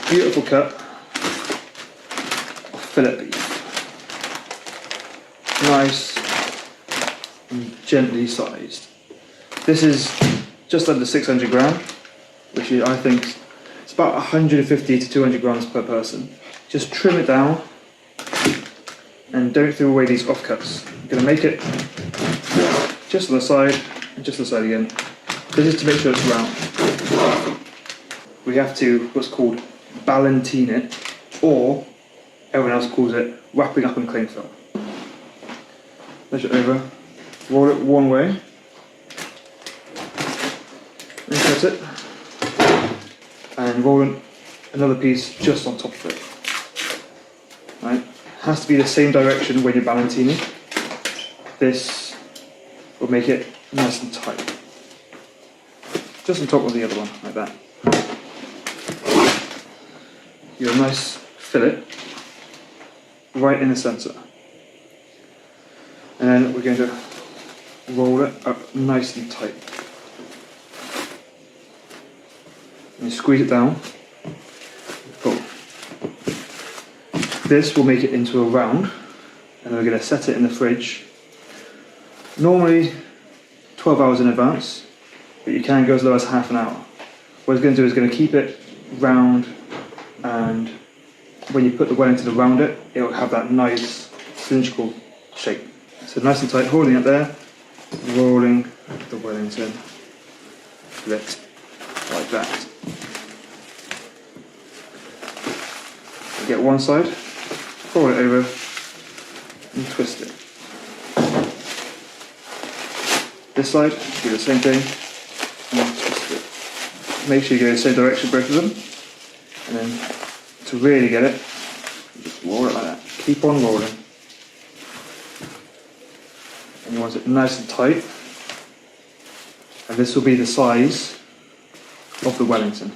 beautiful cut of fillet beef. Nice and gently sized. This is just under 600 gram, which is, I think, it's about 150 to 200 grams per person. Just trim it down and don't throw away these offcuts. I'm going to make it just on the side and just on the side again. This is to make sure it's round. We have to what's called ballantine it, or everyone else calls it wrapping up in cling film. Push it over, roll it one way, and cut it, and roll another piece just on top of it. Right? Has to be the same direction when you're ballantining. This will make it nice and tight. Just on top of the other one, like that. You have a nice fillet right in the centre. And then we're going to roll it up nice and tight. And squeeze it down. Pull. This will make it into a round, and then we're going to set it in the fridge. Normally 12 hours in advance, but you can go as low as half an hour. What it's going to do is going to keep it round, and when you put the Wellington around it, it will have that nice cylindrical shape. So nice and tight, holding it there, rolling the Wellington fillet like that. You get one side, fold it over and twist it. This side, do the same thing and twist it. Make sure you go the same direction, both of them, and then to really get it, just roll it like that. Keep on rolling. And you want it nice and tight. And this will be the size of the Wellington.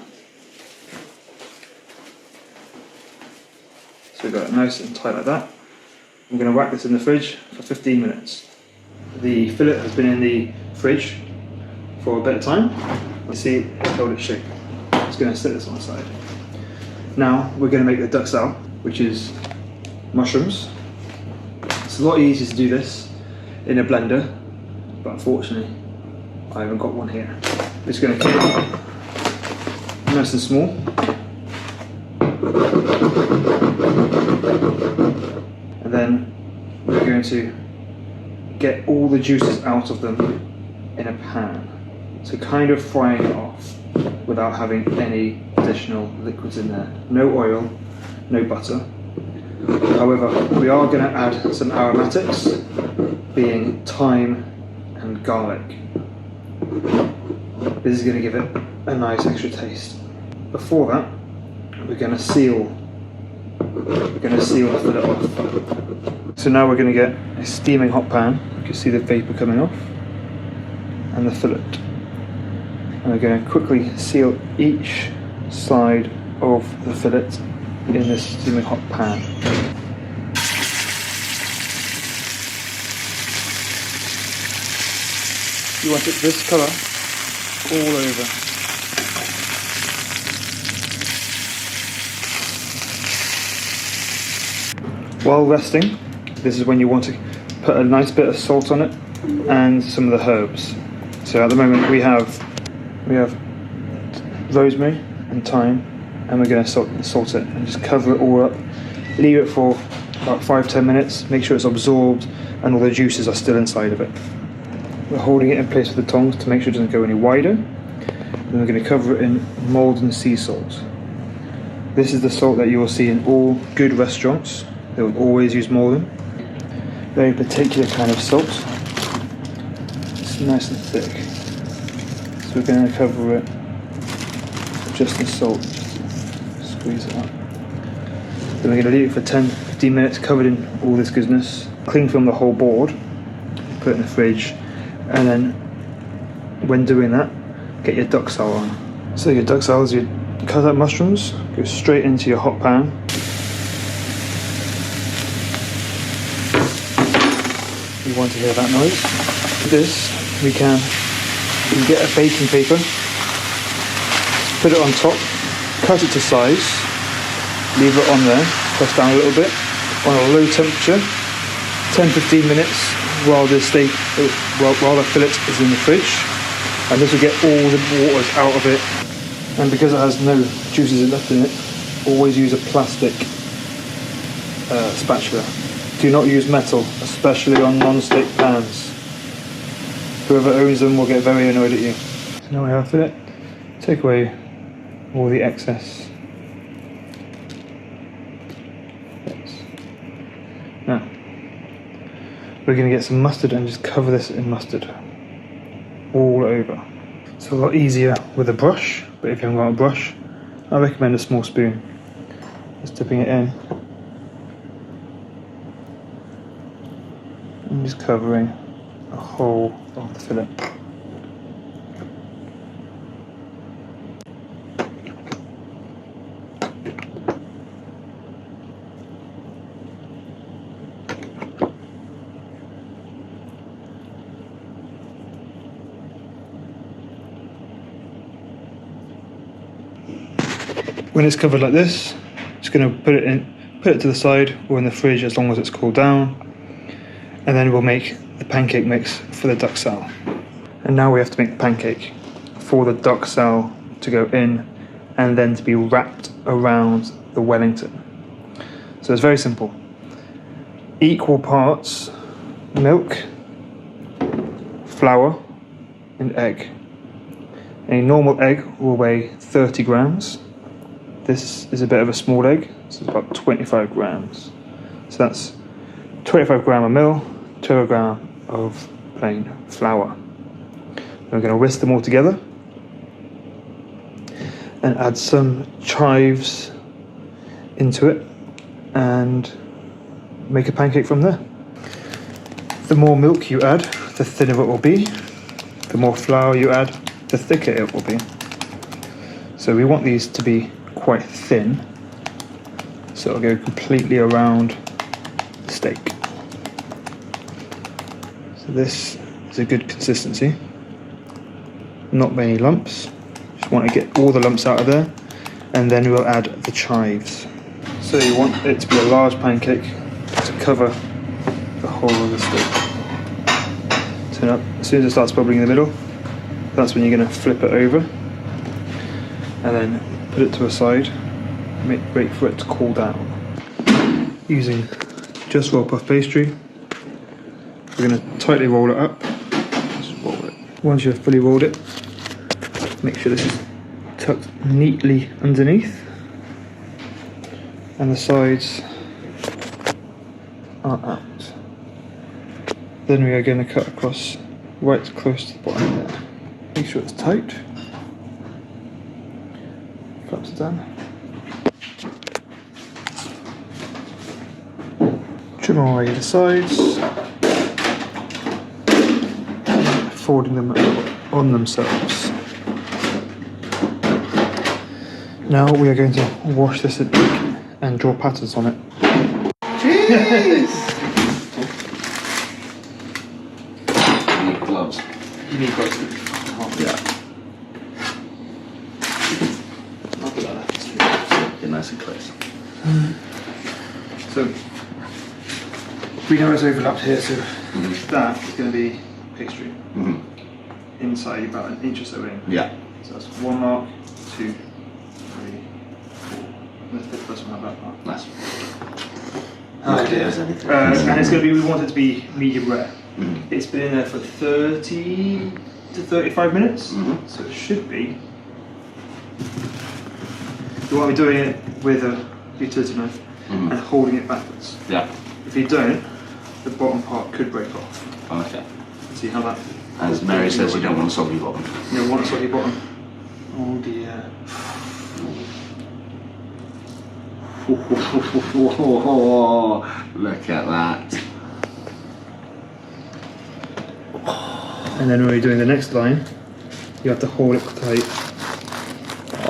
So we've got it nice and tight like that. I'm going to whack this in the fridge for 15 minutes. The fillet has been in the fridge for a bit of time. You see it's held its shape. It's going to set this on the side. Now we're going to make the duck salad, which is mushrooms. It's a lot easier to do this in a blender, but unfortunately I haven't got one here. It's going to keep it nice and small. And then we're going to get all the juices out of them in a pan. So kind of frying it off without having any additional liquids in there. No oil, no butter. However, we are going to add some aromatics, being thyme and garlic. This is going to give it a nice extra taste. Before that, we're going to seal the fillet off. So now we're going to get a steaming hot pan. You can see the vapour coming off, and the fillet. And we're going to quickly seal each side of the fillet in this steaming hot pan. You want it this colour all over. While resting, this is when you want to put a nice bit of salt on it and some of the herbs. So at the moment we have rosemary and thyme, and we're going to salt it and just cover it all up. Leave it for about 5-10 minutes, make sure it's absorbed and all the juices are still inside of it. We're holding it in place with the tongs to make sure it doesn't go any wider. Then we're going to cover it in Maldon sea salt. This is the salt that you will see in all good restaurants. They will always use Maldon. Very particular kind of salt. It's nice and thick. So we're going to cover it with just the salt. Just squeeze it up. Then we're going to leave it for 10-15 minutes covered in all this goodness. Cling film the whole board. Put it in the fridge. And then when doing that, get your duck salad on. So your duck salad is your cut up mushrooms, go straight into your hot pan. You want to hear that noise. This, we can get a baking paper, put it on top, cut it to size, leave it on there, press down a little bit, on a low temperature, 10-15 minutes while the steak, while the fillet is in the fridge, and this will get all the waters out of it. And because it has no juices left in it, always use a plastic spatula. Do not use metal, especially on non-stick pans. Whoever owns them will get very annoyed at you. So now we have fillet. Take away all the excess. Now, we're going to get some mustard and just cover this in mustard all over. It's a lot easier with a brush, but if you haven't got a brush, I recommend a small spoon. Just dipping it in and just covering the whole of the fillet. When it's covered like this, just going to put it to the side or in the fridge as long as it's cooled down, and then we'll make the pancake mix for the duck sal. And now we have to make the pancake for the duck sal to go in and then to be wrapped around the Wellington. So it's very simple. Equal parts milk, flour and egg. A normal egg will weigh 30 grams. This is a bit of a small egg, so it's about 25 grams. So that's 25 gram of milk, 12 gram of plain flour. We're going to whisk them all together and add some chives into it and make a pancake from there. The more milk you add, the thinner it will be. The more flour you add, the thicker it will be. So we want these to be quite thin, so it'll go completely around the steak. So this is a good consistency, not many lumps. Just want to get all the lumps out of there, and then we'll add the chives. So you want it to be a large pancake to cover the whole of the steak. Turn up as soon as it starts bubbling in the middle. That's when you're going to flip it over, and then put it to a side, wait for it to cool down. Using just roll puff pastry, we're going to tightly roll it up. Just roll it. Once you've fully rolled it, make sure this is tucked neatly underneath and the sides are out. Then we are going to cut across right close to the bottom there. Make sure it's tight. Flaps it down. Trim away the sides, folding them on themselves. Now we are going to wash this in ink and draw patterns on it. Jeez! You need gloves. You need gloves. Yeah. Nice and close. So we know it's overlapped here, so that is going to be pastry inside about an inch or so in. Yeah. So that's 1 mark, 2, 3, 4. Let's put the first one about that. Nice. And it's going to be, we want it to be medium rare. It's been in there for 30 to 35 minutes, so it should be. You want to be doing it with a utility knife and holding it backwards. Yeah. If you don't, the bottom part could break off. Okay. See how that... As Mary says, you don't want a soggy bottom. You don't want a soggy bottom. Oh dear. Look at that. And then when you're doing the next line, you have to hold it tight.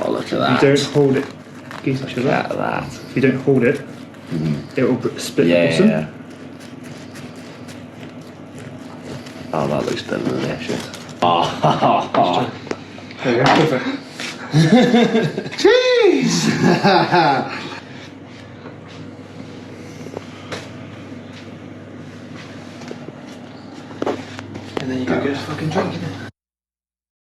Oh, look at that. You don't hold it. Look at that. If you don't hold it, it will split the bottom. Yeah. Oh, that looks delicious. Oh. There you go, perfect. Jeez! then you go get a fucking drink.